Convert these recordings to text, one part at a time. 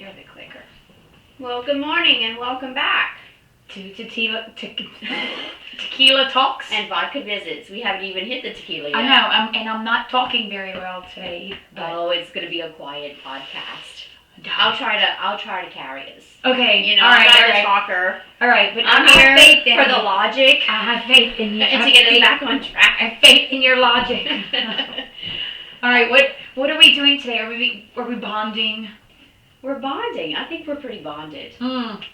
You're the clicker. Well, good morning and welcome back to Tequila Talks and Vodka Visits. We haven't even hit the tequila yet. I know, I'm not talking very well today. Oh, it's going to be a quiet podcast. I'll try to carry us. Okay, all right, I'm not a talker. All right, but I'm here for the logic. I have faith in you. And to get us back on track. I have faith in your logic. All right, what are we doing today? Are we bonding? We're bonding. I think we're pretty bonded.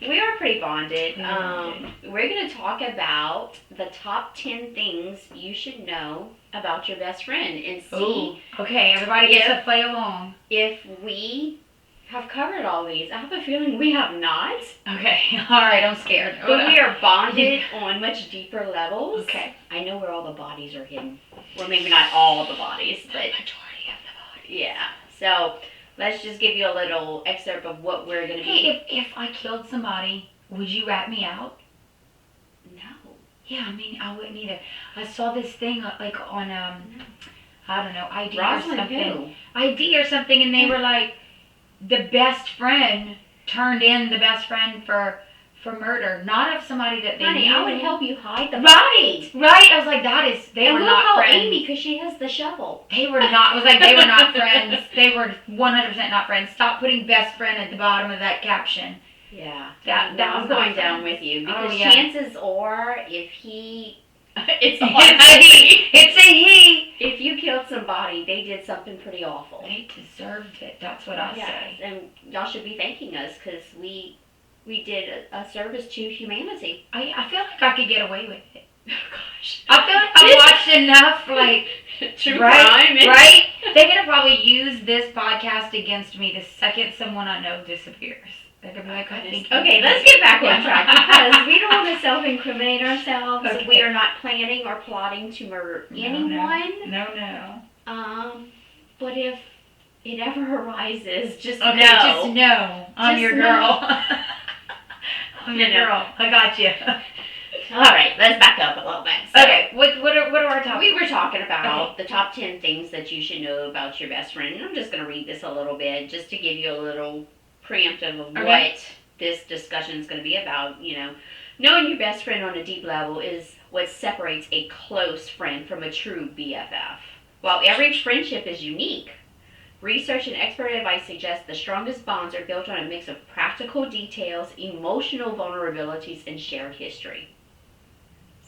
We are pretty bonded. We're going to talk about the top 10 things you should know about your best friend and see. Ooh. Okay, everybody gets to play along. If we have covered all these. I have a feeling we have not. Okay, all right, I'm scared. But we are bonded on much deeper levels. Okay. I know where all the bodies are hidden. Well, maybe not all the bodies, but the majority of the bodies. Yeah. So let's just give you a little excerpt of what we're going to be. Hey, if I killed somebody, would you rat me out? No. Yeah, I mean, I wouldn't either. I saw this thing like on, I don't know, ID Rosalind or something. who? ID or something, and they were like, the best friend turned in the best friend for murder, not of somebody that they Honey, knew. I would help you hide the body. Right. I was like, they and were we'll not call friends. Amy because she has the shovel. They were not. I was like, they were not friends. They were 100% not friends. Stop putting best friend at the bottom of that caption. Yeah. That I'm was going down with you because chances are, if he, it's a he. It's a he. If you killed somebody, they did something pretty awful. They deserved it. That's what I say. And y'all should be thanking us because we did a service to humanity. I feel like I could get away with it. Oh, gosh. I feel like I've watched enough, like, true crime. Right? They're going to probably use this podcast against me the second someone I know disappears. They're going to be like, I think... Okay, let's get back on track because we don't want to self-incriminate ourselves. Okay. We are not planning or plotting to murder anyone. No. But if it ever arises, just know. just know. I'm your girl. I'm your girl. I got you. All right, let's back up a little bit. So, okay, what are our topics? We were talking about the top 10 things that you should know about your best friend. And I'm just going to read this a little bit just to give you a little preemptive of what this discussion is going to be about. Knowing your best friend on a deep level is what separates a close friend from a true BFF. While every friendship is unique, research and expert advice suggest the strongest bonds are built on a mix of practical details, emotional vulnerabilities, and shared history.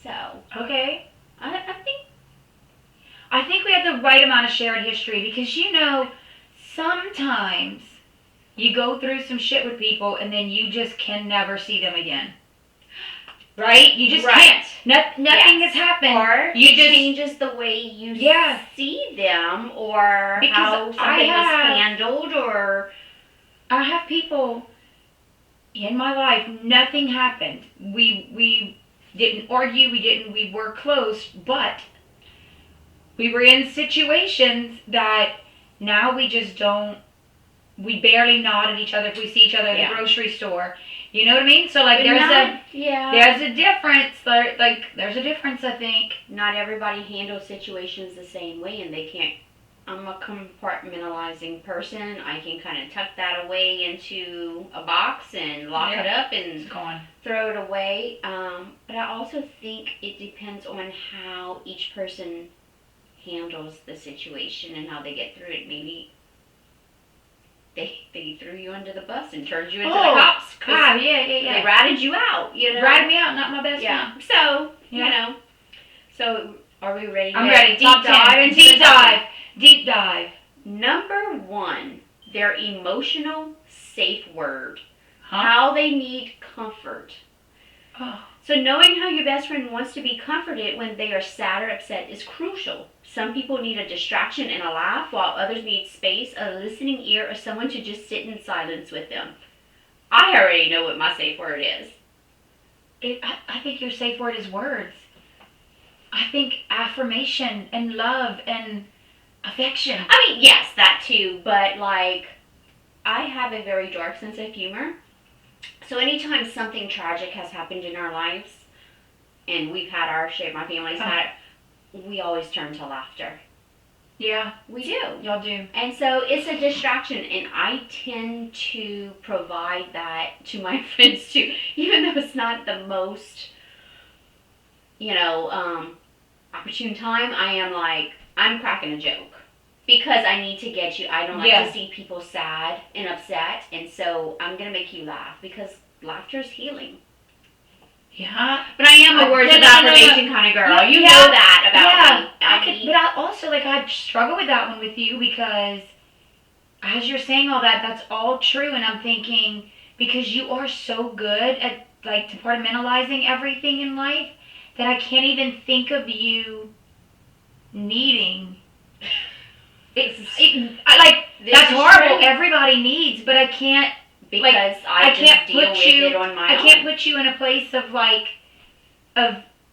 So, okay, I think we have the right amount of shared history because sometimes you go through some shit with people and then you just can never see them again. Right? You just can't. Nothing has happened. Or it changes the way you see them or because how something was handled or... I have people in my life, nothing happened. We didn't argue, we were close, but we were in situations that now we just don't, we barely nod at each other if we see each other at the grocery store. You know what I mean? So like there's a difference. Like there's a difference, I think. Not everybody handles situations the same way, and they can't. I'm a compartmentalizing person. I can kind of tuck that away into a box and lock it up and throw it away. But I also think it depends on how each person handles the situation and how they get through it. Maybe they threw you under the bus and turned you into the cops. Yeah. They ratted you out, Ratted me out, not my best friend. So, So, are we ready? I'm ready. Deep dive. Number 1, their emotional safe word. Huh? How they need comfort. Oh. So knowing how your best friend wants to be comforted when they are sad or upset is crucial. Some people need a distraction and a laugh, while others need space, a listening ear, or someone to just sit in silence with them. I already know what my safe word is. I think your safe word is words. I think affirmation and love and affection. I mean, yes, that too, but like, I have a very dark sense of humor. So anytime something tragic has happened in our lives, and we've had our share, my family's had it, we always turn to laughter. Yeah, We do. y'all do. And so it's a distraction, and I tend to provide that to my friends too, even though it's not the most, opportune time. I am like, I'm cracking a joke because I need to get you. I don't like to see people sad and upset, and so I'm gonna make you laugh because laughter is healing. Yeah. But I am a words of affirmation kind of girl. You know that about me. But I also, like, I struggle with that one with you because as you're saying all that, that's all true. And I'm thinking, because you are so good at, like, departmentalizing everything in life that I can't even think of you needing. That's horrible. True. Everybody needs, but I can't. Because I can't deal with it on my own. I can't put you in a place of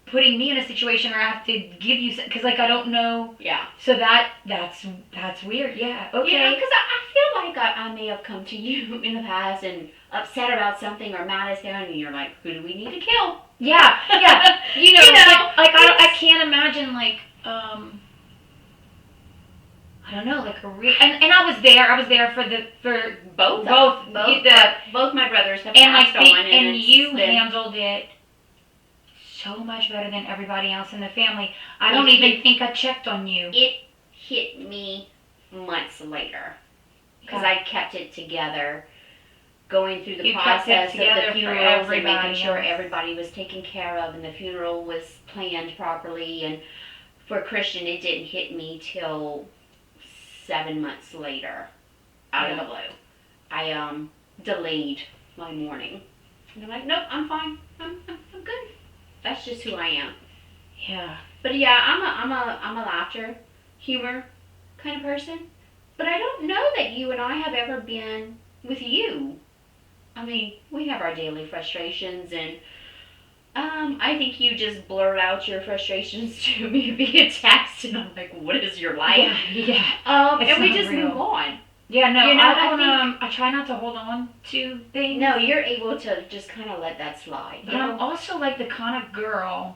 putting me in a situation where I have to give you, because I don't know. Yeah. So that's weird. Yeah. Okay. Yeah, because I feel like I may have come to you in the past and upset about something or mad as hell, and you're like, who do we need to kill? Yeah. Yeah. I can't imagine I don't know, and I was there for both my brothers have passed on, and you handled it so much better than everybody else in the family. I don't even think I checked on you. It hit me months later because I kept it together, going through the process of the funerals and making sure everybody was taken care of and the funeral was planned properly. And for Christian, it didn't hit me till 7 months later, out of the blue. I delayed my mourning, and I'm like, nope, I'm fine. I'm good. That's just who I am. Yeah. But yeah, I'm a laughter, humor kind of person. But I don't know that you and I have ever been with you. I mean, we have our daily frustrations, and I think you just blurt out your frustrations to me via text, and I'm like, what is your life? Yeah. And we just move on. Yeah, no, I try not to hold on to things. No, you're able to just kind of let that slide. But I'm also like the kind of girl,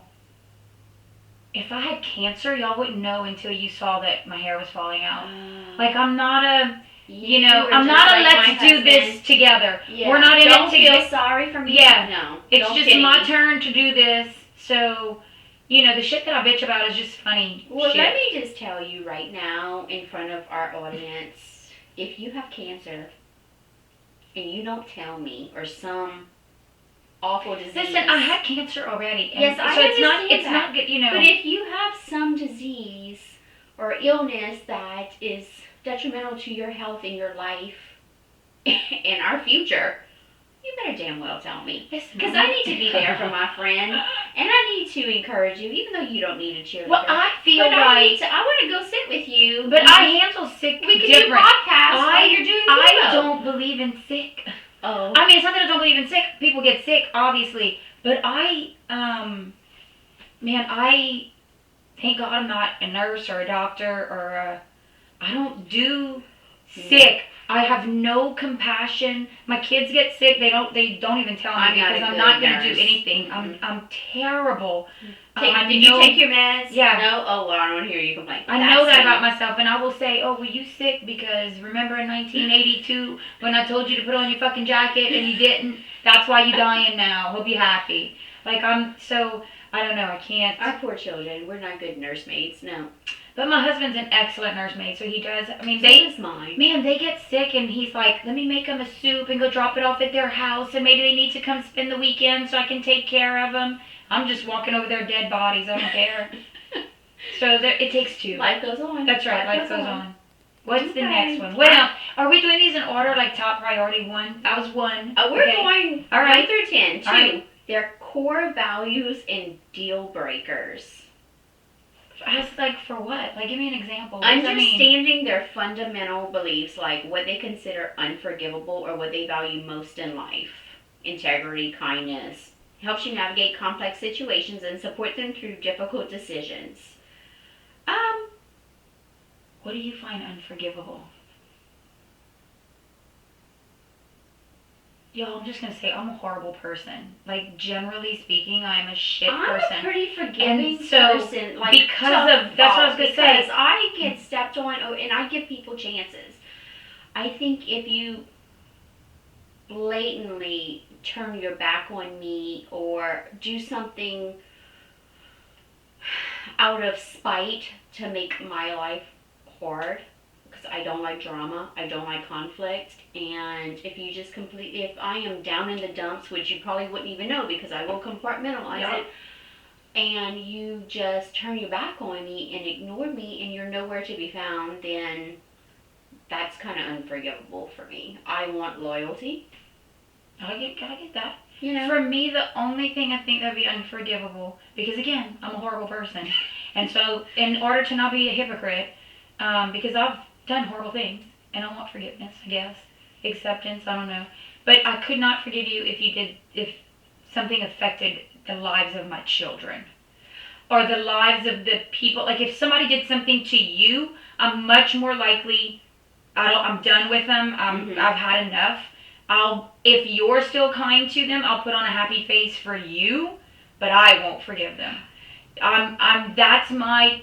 if I had cancer, y'all wouldn't know until you saw that my hair was falling out. I'm not a... I'm not a let's do this together. Yeah. We're not in Don't it together. Feel sorry for me. Yeah. No. It's just my turn to do this. So, the shit that I bitch about is just funny shit. Let me just tell you right now in front of our audience, if you have cancer and you don't tell me, or some awful disease. Listen, I had cancer already. Yes, I understand it's not good, But if you have some disease or illness that is detrimental to your health and your life and our future, you better damn well tell me. Because I need to be there for my friend, and I need to encourage you, even though you don't need a cheerleader. Well, I feel I want to go sit with you. But I handle sick different. We can do podcasts while you're doing I don't believe in sick. Oh. I mean, it's not that I don't believe in sick. People get sick, obviously. But I thank God I'm not a nurse or a doctor or I don't do sick. I have no compassion. My kids get sick. They don't even tell me because I'm not going to do anything. Mm-hmm. I'm terrible. Did you take your meds? Yeah. No? Oh, well, I don't want to hear you complain. I know that about myself, and I will say, oh, were you sick? Because remember in 1982 when I told you to put on your fucking jacket and you didn't? That's why you're dying now. Hope you're happy. I don't know. I can't. Our poor children. We're not good nursemaids. No. But my husband's an excellent nursemaid, so he does. I mean, so is mine. Man, they get sick, and he's like, let me make them a soup and go drop it off at their house, and maybe they need to come spend the weekend so I can take care of them. I'm just walking over their dead bodies. I don't care. So it takes two. Life goes on. That's right. Life goes on. What's the next one? What else? Are we doing these in order, like top priority 1? That was 1. We're going all right 1 through 10. 2. Right. They're core values and deal breakers. For what? Give me an example. Understanding their fundamental beliefs, like what they consider unforgivable or what they value most in life. Integrity, kindness. Helps you navigate complex situations and support them through difficult decisions. What do you find unforgivable? Yo, I'm just gonna say I'm a horrible person. Like, generally speaking, I'm a shit I'm person. a pretty forgiving And so, person. Like, because of that's what I was gonna say. Because I get stepped on, and I give people chances. I think if you blatantly turn your back on me or do something out of spite to make my life hard, because I don't like drama, I don't like conflict, and if you just completely, if I am down in the dumps, which you probably wouldn't even know because I will compartmentalize it, and you just turn your back on me and ignore me and you're nowhere to be found, then that's kind of unforgivable for me. I want loyalty. I get that. You know? For me, the only thing I think that'd be unforgivable, because again, I'm a horrible person, and so in order to not be a hypocrite, because I've done horrible things, and I want forgiveness, I guess, acceptance, I don't know, but I could not forgive you if something affected the lives of my children, or the lives of the people. Like, if somebody did something to you, I'm much more likely, I'm done with them, I've had enough. If you're still kind to them, I'll put on a happy face for you, but I won't forgive them. That's my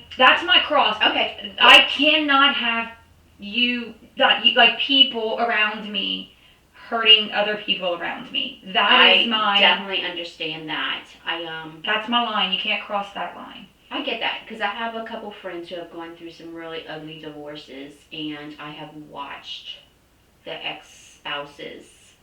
cross. Okay. I cannot have like people around me hurting other people around me. I definitely understand that. That's my line. You can't cross that line. I get that because I have a couple friends who have gone through some really ugly divorces, and I have watched the ex-spouses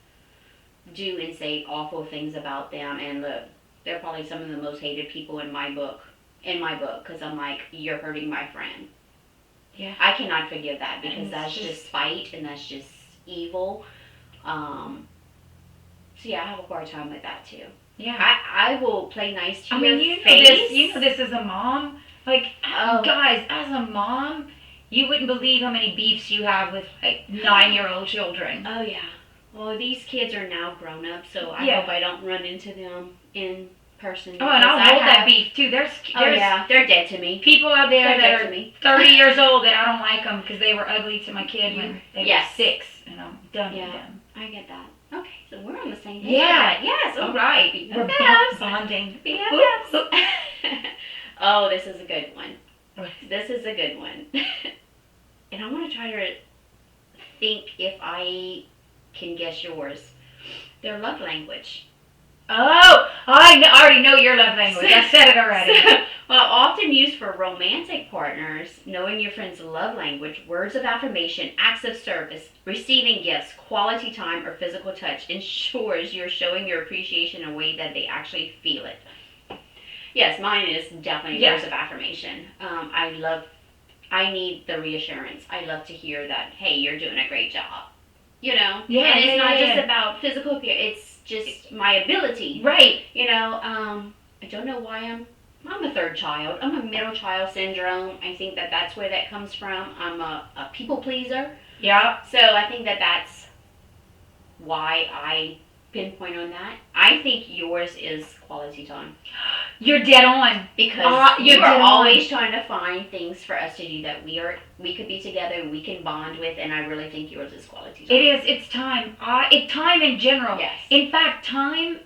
do and say awful things about them, and look, they're probably some of the most hated people in my book, because I'm like, you're hurting my friend. Yeah. I cannot forgive that because that's just spite and that's just evil. So yeah, I have a hard time with that too. Yeah. I will play nice to your face. You know this as a mom. Like, guys, as a mom, you wouldn't believe how many beefs you have with, like, 9-year-old children. Oh, yeah. Well, these kids are now grown up, so I hope I don't run into them in person. Oh, and I'll hold that beef, too. There's they're dead to me. People out there that are 30 years old that I don't like them because they were ugly to my kid when they were 6, and I'm done with them. I get that. Okay, so we're on the same page. Yeah. Yes. All right. We're bonding. BFFs. Oh, this is a good one. This is a good one. And I want to try to think if I can guess yours. Their love language. Oh, I already know your love language. I said it already. Well, often used for romantic partners, knowing your friend's love language, words of affirmation, acts of service, receiving gifts, quality time, or physical touch ensures you're showing your appreciation in a way that they actually feel it. Yes, mine is definitely words of affirmation. I need the reassurance. I love to hear that, hey, you're doing a great job. You know? Yeah, and it's not just about physical appearance. It's just my ability. Right. You know, I don't know why I'm a third child. I'm a middle child syndrome. I think that's where that comes from. I'm a people pleaser. Yeah. So I think that's why I pinpoint on that. I think yours is quality time. You're dead on. Because you are always trying to find things for us to do that we could be together and we can bond with, and I really think yours is quality time. It is. It's time. It's time in general. Yes. In fact, time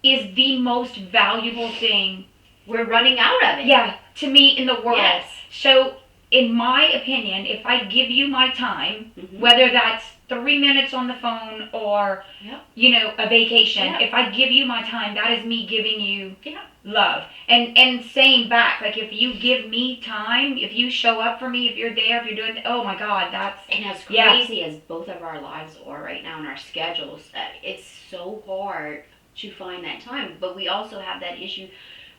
is the most valuable thing. We're running out of it. Yeah, to me in the world. Yes. So, in my opinion, if I give you my time, whether that's 3 minutes on the phone or, a vacation, if I give you my time, that is me giving you love. And saying back, like, if you give me time, if you show up for me, if you're there, if you're doing, oh my God, that's... And as crazy as both of our lives are right now in our schedules, it's so hard to find that time. But we also have that issue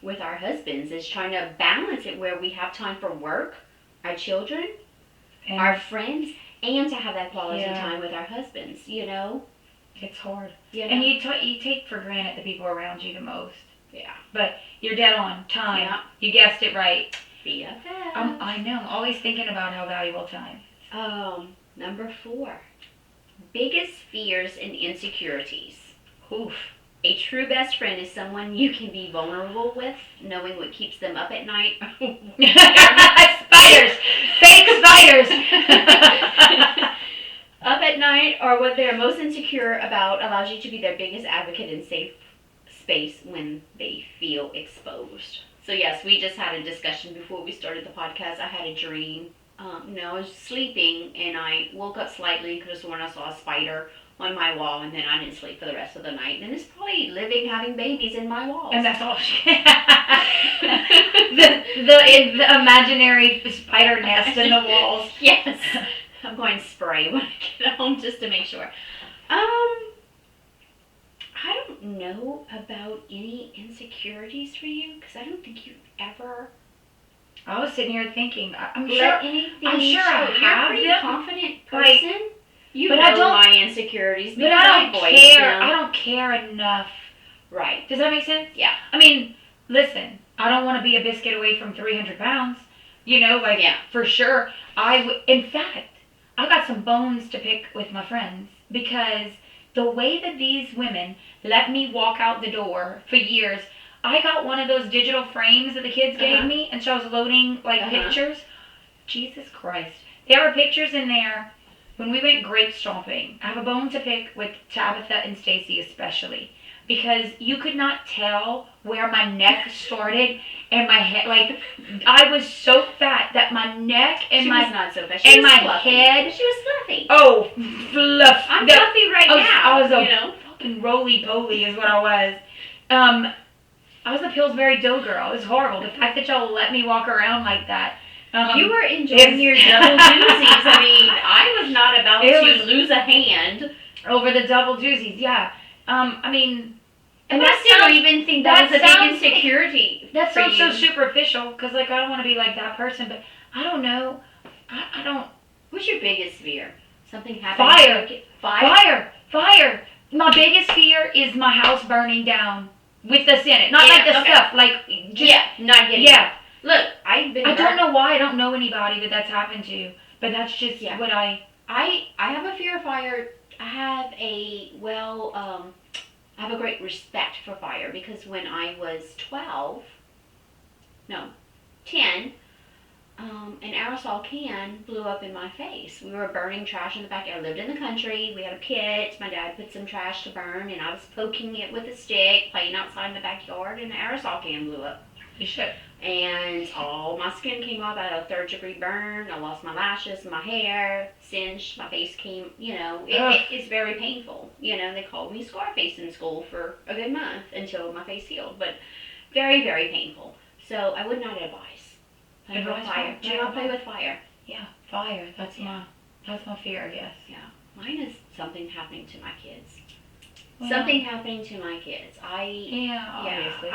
with our husbands, is trying to balance it where we have time for work, our children, and our friends, and to have that quality time with our husbands, you know? It's hard. You know? And you take for granted the people around you the most. Yeah. But you're dead on. Time. Yeah. You guessed it right. BFF. I know. I'm always thinking about how valuable time is. Number 4. Biggest fears and insecurities. Oof. A true best friend is someone you can be vulnerable with, knowing what keeps them up at night. Spiders! Fake spiders! up at night or what they are most insecure about allows you to be their biggest advocate in safe space when they feel exposed. So yes, we just had a discussion before we started the podcast. I had a dream. I was sleeping and I woke up slightly and could have sworn I saw a spider on my wall, and then I didn't sleep for the rest of the night. And it's probably living, having babies in my walls. And that's all the imaginary spider nest in the walls. Yes. I'm going to spray when I get home just to make sure. I don't know about any insecurities for you because I don't think you've ever I was sitting here thinking, I'm let sure anything I show. have You're a pretty them. confident Like, person. You but know I don't- my insecurities but because I don't voiced care. them. I don't care enough. Right. Does that make sense? Yeah. I mean, listen, I don't want to be a biscuit away from 300 pounds. Yeah. For sure. In fact, I got some bones to pick with my friends because the way that these women let me walk out the door for years, I got one of those digital frames that the kids gave me, and so I was loading pictures. Jesus Christ. There were pictures in there when we went grape stomping. I have a bone to pick with Tabitha and Stacy especially. Because you could not tell where my neck started and my head. I was so fat that my neck and She my was not so fat. She and was my fluffy. head. She was fluffy. Oh, fluff. I'm fluffy right now. I was a fucking roly-poly is what I was. I was a Pillsbury Dough girl. It was horrible. The fact that y'all let me walk around like that. You were enjoying your double doozies. I mean, I was not about to lose a hand over the double doozies. Yeah. I mean, and I still don't even think that was a big insecurity. That sounds so superficial because, I don't want to be like that person, but I don't know. I don't. What's your biggest fear? Something happening? Fire. My biggest fear is my house burning down with us in it. Not the stuff. Not getting. Yeah. Look, I don't know why I don't know anybody that's happened to, but that's just what I have a fear of fire. I have I have a great respect for fire because when I was 10, an aerosol can blew up in my face. We were burning trash in the backyard. I lived in the country. We had a pit. My dad put some trash to burn, and I was poking it with a stick, playing outside in the backyard, and an aerosol can blew up. You should. And all my skin came off. I had a 3rd-degree burn. I lost my lashes, my hair, singed. My face came, it's very painful. They called me Scarface in school for a good month until my face healed. But very, very painful. So I would not advise. Play with fire. Do not play with fire. Yeah, fire. That's my fear, I guess. Yeah. Mine is something happening to my kids. Something happening to my kids. Obviously.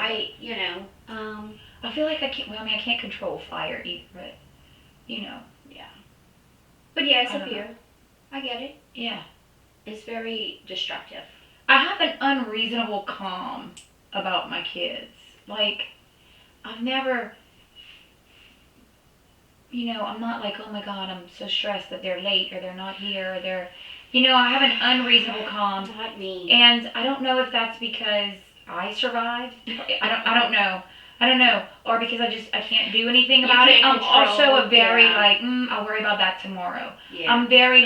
I feel like I can't. Well, I can't control fire either, but Yeah. But yeah, it's a fear. I get it. Yeah. It's very destructive. I have an unreasonable calm about my kids. I've never. I'm not like, oh my God, I'm so stressed that they're late or they're not here or they're. I have an unreasonable calm. Not me. And I don't know if that's because I survived. I don't know. Or because I can't do anything about it. I'm also a very I'll worry about that tomorrow. Yeah. I'm very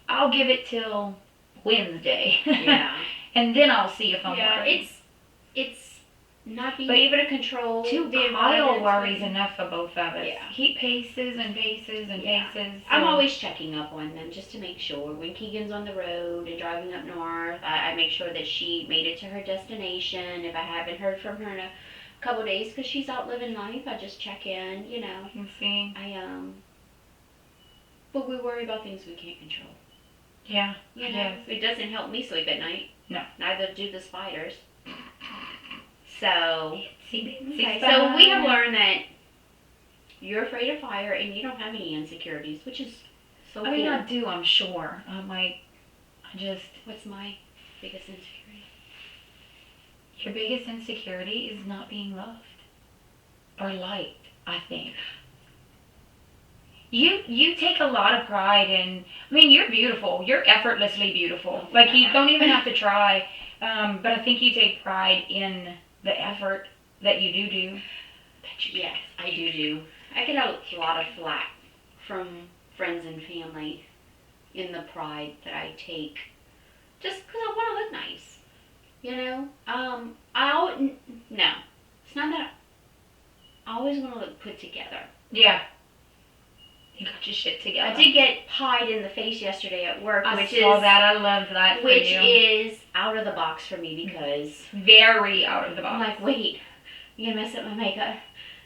I'll give it till Wednesday. Yeah. And then I'll see if I'm worried. It's not being able to control Kyle worries enough for both of us. Yeah. He paces and paces and paces. I'm always checking up on them just to make sure. When Keegan's on the road and driving up north, I make sure that she made it to her destination. If I haven't heard from her in a couple days because she's out living life, I just check in, And see. But we worry about things we can't control. Yeah. It doesn't help me sleep at night. No. Neither do the spiders. So Okay, so we have learned that you're afraid of fire and you don't have any insecurities, which is so cool. I mean, I do, I'm sure. What's my biggest insecurity? Your biggest insecurity is not being loved or liked, I think. You take a lot of pride in, you're beautiful. You're effortlessly beautiful. You don't even have to try. But I think you take pride in the effort that you do. Yes, I do. I get a lot of flack from friends and family in the pride that I take just because I want to look nice. You know, no, it's not that. I always want to look put together. Yeah. You got your shit together. I did get pied in the face yesterday at work, I saw that. I love that for which you. is out of the box for me because very out of the box. I'm like, wait, you're gonna mess up my makeup,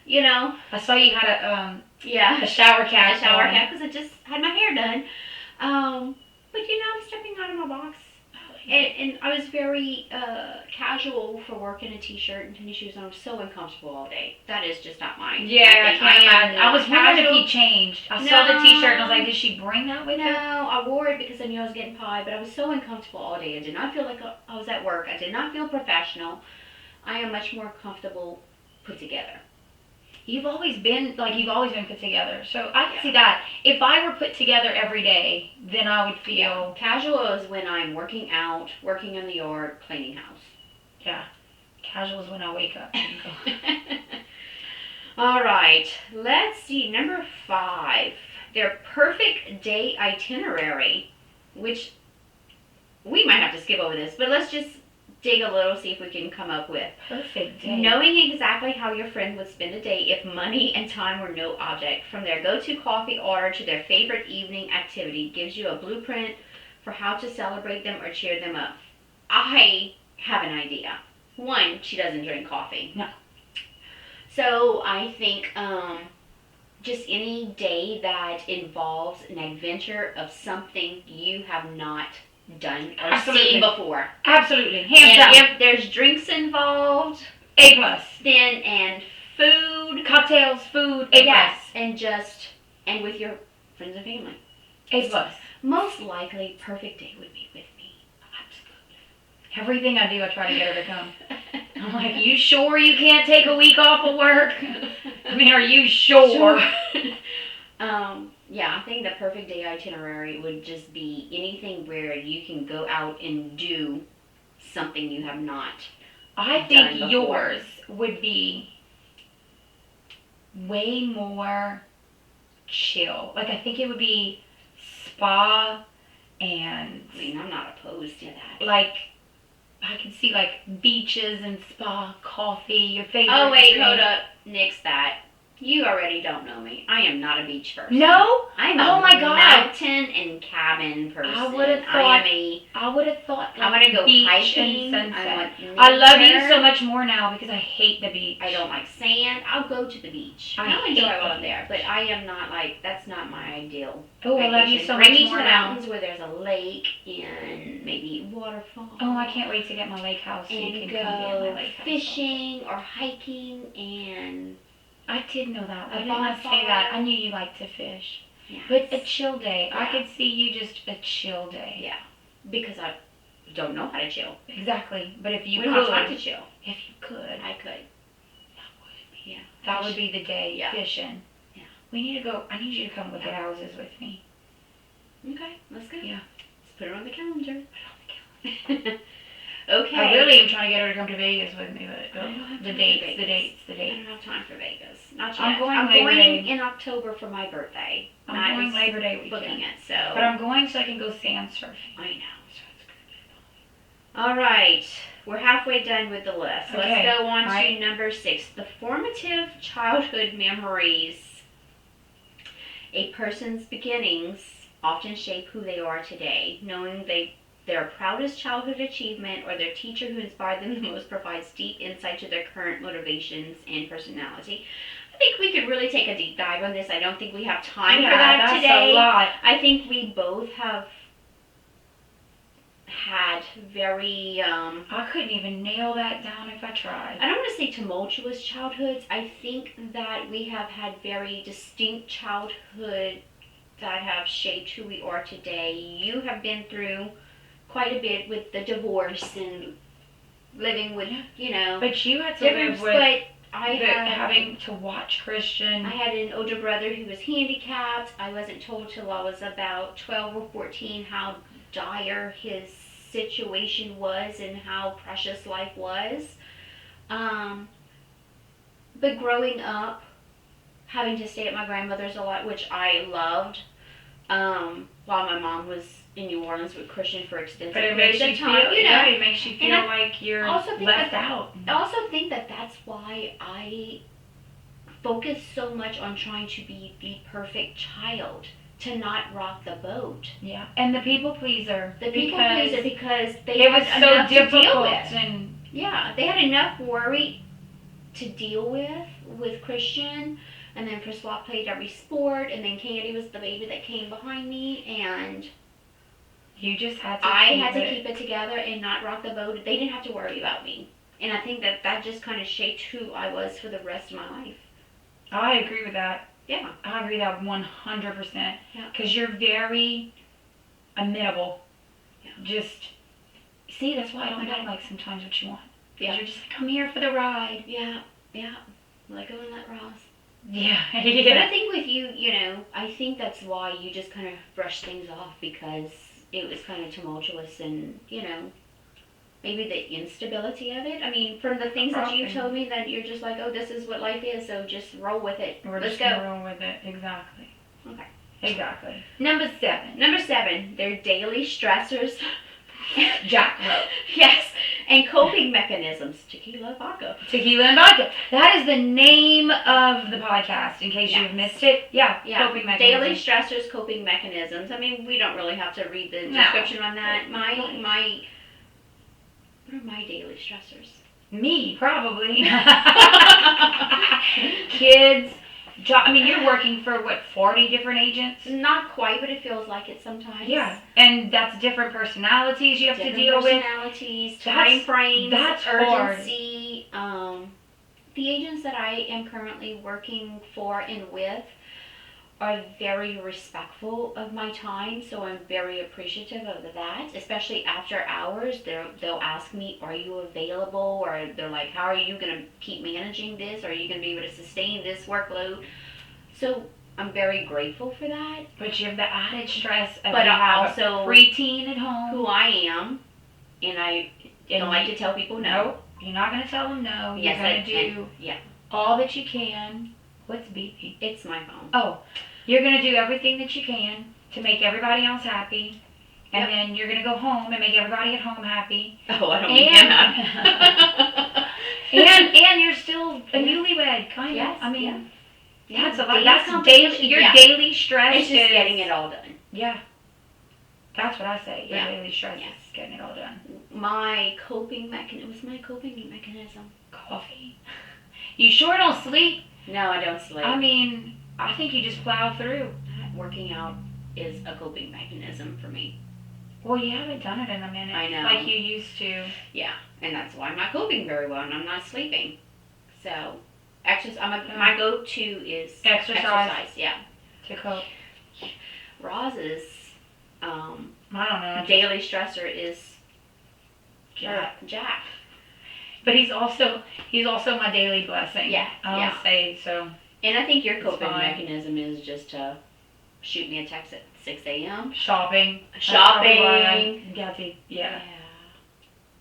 you know? I saw you had a shower cap. A shower cap because I just had my hair done. But you know, I'm stepping out of my box. And I was very casual for work in a t-shirt and tennis shoes, and I was so uncomfortable all day. That is just not mine. Yeah, I can't imagine. I was wondering if he changed. I saw the t-shirt and I was like, did she bring that with her? No, I wore it because I knew I was getting pied, but I was so uncomfortable all day. I did not feel like I was at work. I did not feel professional. I am much more comfortable put together. You've always been put together. So I can see that. If I were put together every day, then I would feel... Yeah. Casual is when I'm working out, working in the yard, cleaning house. Yeah. Casual is when I wake up and go. All right. Let's see. Number 5. Their perfect day itinerary, which we might have to skip over this, but let's just dig a little, see if we can come up with. Perfect day. Knowing exactly how your friend would spend a day if money and time were no object. From their go-to coffee order to their favorite evening activity gives you a blueprint for how to celebrate them or cheer them up. I have an idea. 1, she doesn't drink coffee. No. So I think just any day that involves an adventure of something you have not done or seen before. Absolutely. Hands down. If there's drinks involved, A+. Then and food, cocktails, food, A+. Yes, and with your friends and family. A+. Most likely, perfect day would be with me. Absolutely. Everything I do, I try to get her to come. I'm like, you sure you can't take a week off of work? I mean, are you sure? Yeah, I think the perfect day itinerary would just be anything where you can go out and do something you have not I think yours would be way more chill. Like, I think it would be spa and... I mean, I'm not opposed to that. Like, I can see, like, beaches and spa, coffee, your favorite Oh, wait, drink. hold up. Nix that. You already don't know me. I am not a beach person. No? I'm oh a my God. mountain and cabin person. I would have thought. I would have thought. Like, I want to go beach hiking. and sunset. I I love you so much more now because I hate the beach. I don't like sand. I'll go to the beach. I'll enjoy while I'm there, but I am not like that's not my ideal. Oh, I love you so much Bring me more to the now. mountains where there's a lake and maybe waterfall. Oh, I can't wait to get my lake house. So and you can go come be in my lake house. fishing or hiking and. I did know that. I A did not say bonfire. that. I knew you liked to fish. Yes. But a chill day. Yeah. I could see you just a chill day. Yeah. Because I don't know how to chill. Exactly. But if you we could. don't have time to chill. If you could. I could. That would be. Yeah. That would be the day. Yeah. Fishing. Yeah. We need to go. I need you to come look at houses with me. Okay. Let's go. Yeah. Let's put it on the calendar. Put it on the calendar. Okay. I really am trying to get her to come to Vegas with me, but I don't have the time dates, for the Vegas. dates, the I dates. don't have time for Vegas. Not yet. I'm going I'm Labor going Day. in October for my birthday. I'm going Labor Day weekend. Booking it, so. But I'm going so I can go sand surfing. I know. All right. We're halfway done with the list. So Okay. let's go on Right. to number 6. The formative childhood memories. A person's beginnings often shape who they are today. Knowing their proudest childhood achievement or their teacher who inspired them the most provides deep insight to their current motivations and personality. I think we could really take a deep dive on this. I don't think we have time for that that's today. a lot. I think we both have had very, I couldn't even nail that down if I tried. I don't want to say tumultuous childhoods. I think that we have had very distinct childhood that have shaped who we are today. You have been through quite a bit with the divorce and living with, you know, But you had to different, live with but I had, having to watch Christian. I had an older brother who was handicapped. I wasn't told till I was about 12 or 14 how dire his situation was and how precious life was. But growing up, having to stay at my grandmother's a lot, which I loved, while my mom was in New Orleans with Christian for extensive But it makes periods you of time. feel, You know, yeah, it makes you feel And like you're also think left that- out. I also think that that's why I focus so much on trying to be the perfect child, to not rock the boat. Yeah, and the people pleaser. The people pleaser, because they it had was so enough to deal difficult with. and Yeah, they had enough worry to deal with Christian, and then Francois played every sport, and then Candy was the baby that came behind me, and you just had to. I had to keep it together and not rock the boat. They didn't have to worry about me, and I think that just kind of shaped who I was for the rest of my life. I agree with that. Yeah, I agree with that 100%. Yeah. Because you're very amenable. Yeah. Just see, that's why I don't know like sometimes what you want. Yeah. You're just like, I'm here for the ride. Yeah. Let go and let Ross. Yeah. But I think with you, I think that's why you just kind of brush things off, because it was kind of tumultuous and, maybe the instability of it. I mean, from the things that you told me, that you're just like, oh, this is what life is, so just roll with it. Let's go. Roll with it. Exactly. Okay. Exactly. Number 7. Their daily stressors. Jack wrote. Yes. And coping mechanisms. Tequila vodka. Tequila and vodka. That is the name of the podcast, in case you've missed it. Yeah. Coping mechanisms. Daily stressors, coping mechanisms. I mean, we don't really have to read the description on that. What are my daily stressors? Me, probably. Kids. I mean, you're working for, 40 different agents? Not quite, but it feels like it sometimes. Yeah, and that's different personalities you have to deal with. Personalities, time frames, that's urgency. The agents that I am currently working for and with are very respectful of my time, so I'm very appreciative of that. Especially after hours, they'll ask me, "Are you available?" Or they're like, "How are you going to keep managing this? Are you going to be able to sustain this workload?" So I'm very grateful for that. But you have the added stress of But you have also a preteen at home. Who I am, and I don't like to tell people no. Nope, you're not going to tell them no. Yes, you're going to do all that you can. What's beeping? It's my phone. Oh. You're going to do everything that you can to make everybody else happy. And then you're going to go home and make everybody at home happy. Oh, I don't mean that. and you're still a newlywed, kind of. Yes, I mean, yeah. that's a lot. That's daily. Your daily stress It's just getting it all done. Yeah. That's what I say. Your daily stress is getting it all done. My coping mechanism. What's my coping mechanism? Coffee. You sure don't sleep? No, I don't sleep. I mean, I think you just plow through. Working out is a coping mechanism for me. Well, you haven't done it in a minute. I know. Like you used to. Yeah, and that's why I'm not coping very well, and I'm not sleeping. So, my go-to is exercise. Yeah. To cope. Roz's I don't know. Daily stressor is Jack. But he's also my daily blessing. Yeah. I would say so. And I think your coping mechanism is just to shoot me a text at 6 a.m. Shopping. Yeah.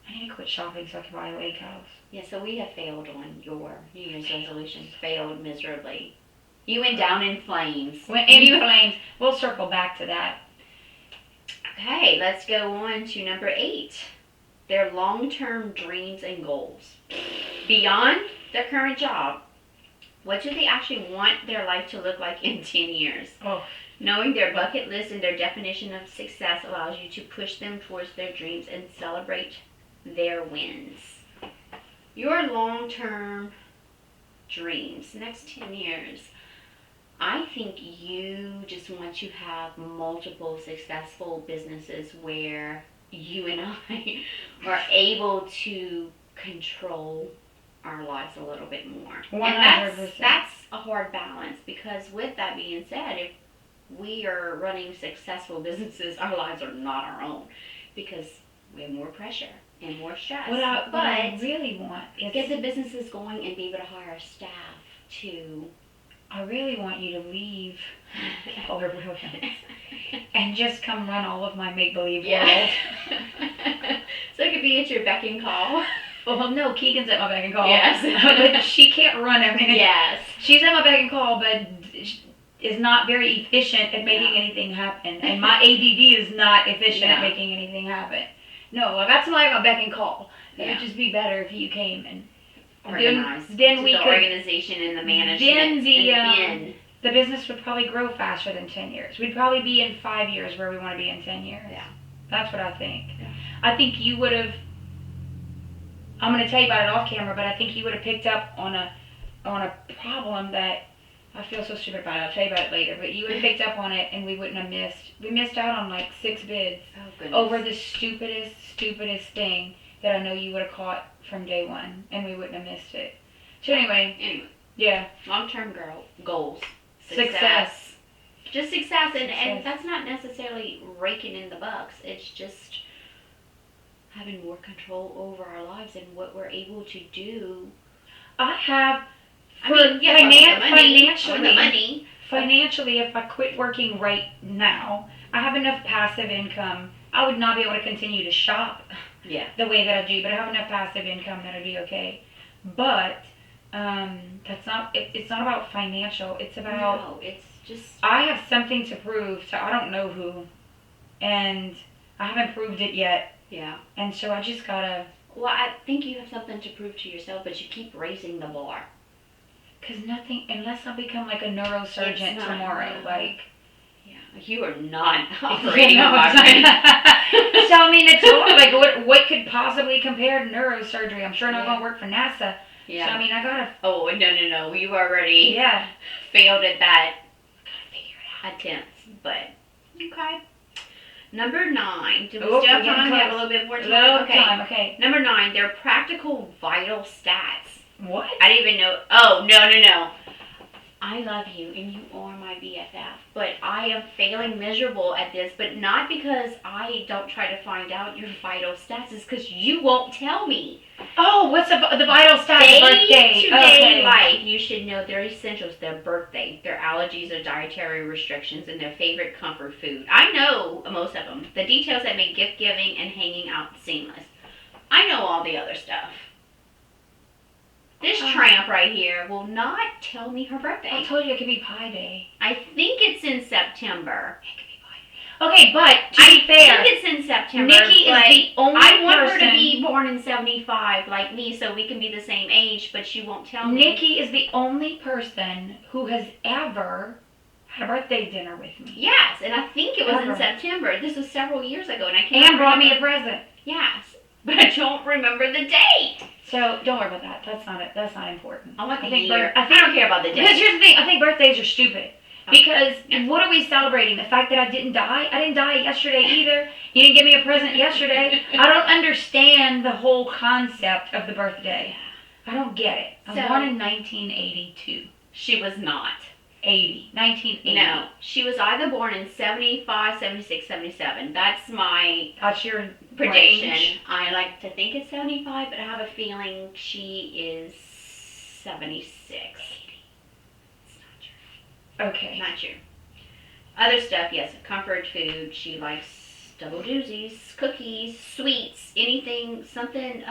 I need to quit shopping so I can buy a lake house. Yeah, so we have failed on your New Year's resolutions. Failed miserably. You went down in flames. Flames. We'll circle back to that. Okay, let's go on to number 8. Their long-term dreams and goals. Beyond their current job, what do they actually want their life to look like in 10 years? Oh. Knowing their bucket list and their definition of success allows you to push them towards their dreams and celebrate their wins. Your long-term dreams, next 10 years. I think you just want to have multiple successful businesses where you and I are able to control our lives a little bit more. 100%. And that's a hard balance, because with that being said, if we are running successful businesses, our lives are not our own, because we have more pressure and more stress. What I really want is get the businesses going and be able to hire staff to... I really want you to leave Keller Williams and just come run all of my make-believe world. So it could be at your beck and call. Well, no, Keegan's at my beck and call. Yes. But she can't run everything. Yes. She's at my beck and call, but is not very efficient at making Yeah. anything happen, and my ADD is not efficient at Yeah. making anything happen. No, I got somebody on beck and call. It Yeah. would just be better if you came and Organized. then we the could. organization and the management. Then and the business would probably grow faster than 10 years. We'd probably be in 5 years where we want to be in 10 years. Yeah. That's what I think. Yeah. I think you would have. I'm going to tell you about it off camera, but I think you would have picked up on a problem that I feel so stupid about it. I'll tell you about it later. But you would have picked up on it, and we wouldn't have missed. We missed out on like 6 bids over the stupidest thing that I know you would have caught from day one, and we wouldn't have missed it. So anyway, yeah. Long-term goals. Success. Just success, and that's not necessarily raking in the bucks. It's just having more control over our lives and what we're able to do. I have. Financially, if I quit working right now, I have enough passive income. I would not be able to continue to shop the way that I do, but I have enough passive income that it'd be okay. But that's not. It's not about financial. It's about. No, it's just. I have something to prove to I don't know who, and I haven't proved it yet. Yeah. And so I just gotta. Well, I think you have something to prove to yourself, but you keep raising the bar. Because nothing, unless I become like a neurosurgeon tomorrow, like. Yeah, you are not operating on my brain. So, I mean, it's hard. Like, what could possibly compare to neurosurgery? I'm sure not going to work for NASA. Yeah. So, I mean, I gotta. Oh, no. You already failed at that. Gotta figure it out. Attempts, but. Okay. Number 9. Do we Oh, still have we're getting time? We have a close. little bit more time. Okay. Number 9. They're practical vital stats. What? I didn't even know. Oh, no. I love you and you are my BFF, but I am failing miserable at this, but not because I don't try to find out your vital stats, it's because you won't tell me. Oh, what's the vital stats? Birthday. Day-to-day life, you should know their essentials, their birthday, their allergies or dietary restrictions, and their favorite comfort food. I know most of them. The details that make gift giving and hanging out seamless. I know all the other stuff. This tramp right here will not tell me her birthday. I told you it could be Pie Day. I think it's in September. It could be Pie Day. Okay, but to be fair, I think it's in September. Nikki is the only person. I want her to be born in 75 like me so we can be the same age, but she won't tell me. Nikki is the only person who has ever had a birthday dinner with me. Yes, and I think it was in September. This was several years ago, and I can't. And brought me a present. Yes, but I don't remember the date. So don't worry about that. That's not important. I want the year. I don't care about the date. Because here's the thing. I think birthdays are stupid. Because what are we celebrating? The fact that I didn't die? I didn't die yesterday either. You didn't give me a present yesterday. I don't understand the whole concept of the birthday. I don't get it. I was born in 1982. She was not. 1980. No, she was either born in 75, 76, 77. That's your prediction. Range. I like to think it's 75, but I have a feeling she is 76. 80. It's not true. Okay. Not true. Other stuff, yes. Comfort food. She likes double doozies, cookies, sweets, anything, something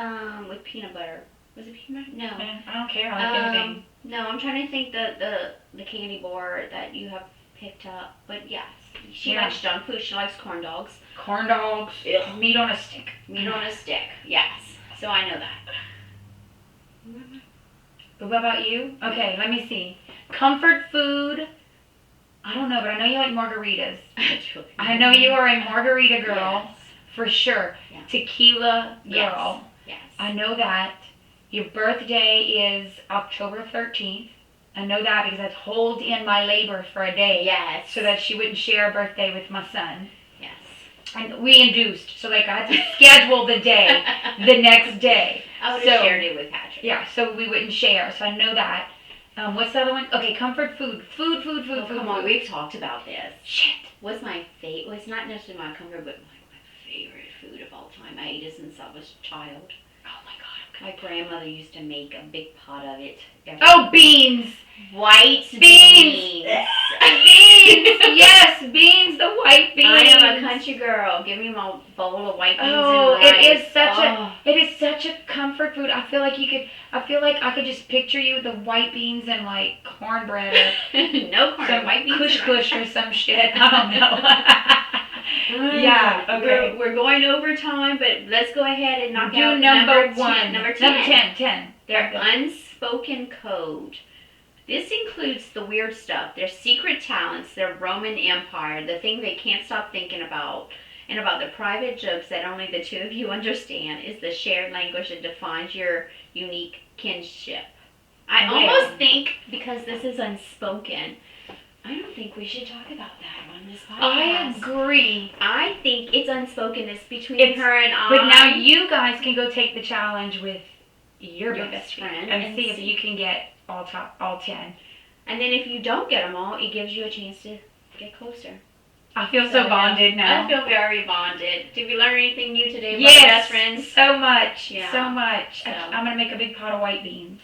with peanut butter. Was it peanut butter? No. I don't care. I like anything. No, I'm trying to think the candy bar that you have picked up. But yes, she likes junk food. She likes corn dogs. Corn dogs. Ugh. Meat on a stick. Meat on a stick. Yes. So I know that. But what about you? Okay, let me see. Comfort food. I don't know, but I know you like margaritas. I know you are a margarita girl. Yes. For sure. Yeah. Tequila girl. Yes. I know that. Your birthday is October 13th. I know that because I told in my labor for a day. Yes. So that she wouldn't share a birthday with my son. Yes. And we induced. So, I had to schedule the day the next day. I would have shared it with Patrick. Yeah, so we wouldn't share. So I know that. What's the other one? Okay, comfort food. Food. Come on, we've talked about this. Shit. What's my favorite? Well, it's not necessarily my comfort, but my favorite food of all time. I ate it since I was a child. Oh my God, I'm My grandmother used to make a big pot of it. Oh, beans! White Beans! beans. Beans! Yes, beans, the white beans. I am a country girl. Give me my bowl of white beans Oh, and rice. it is such a comfort food. I feel like I could just picture you with the white beans and like cornbread or No corn, some white beans kush and kush or some shit. I don't know. Yeah, okay. We're going over time, but let's go ahead and knock Do out number 10. one. Number 10. 10. Their There. unspoken code. This includes the weird stuff, their secret talents, their Roman Empire, the thing they can't stop thinking about, and about the private jokes that only the two of you understand is the shared language that defines your unique kinship. I almost think, because this is unspoken, I don't think we should talk about that on this podcast. I agree. I think it's unspoken. It's between her and I. But now you guys can go take the challenge with your best friend and see if you can get all 10. And then if you don't get them all, it gives you a chance to get closer. I feel so bonded now. I feel very bonded. Did we learn anything new today about Yes, best friends? so much. Yeah. So much. So. I'm going to make a big pot of white beans.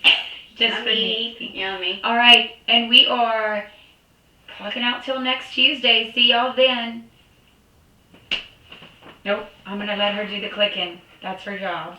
Just for me. Yummy. All right, and we are clocking out till next Tuesday. See y'all then. Nope, I'm going to let her do the clicking. That's her job.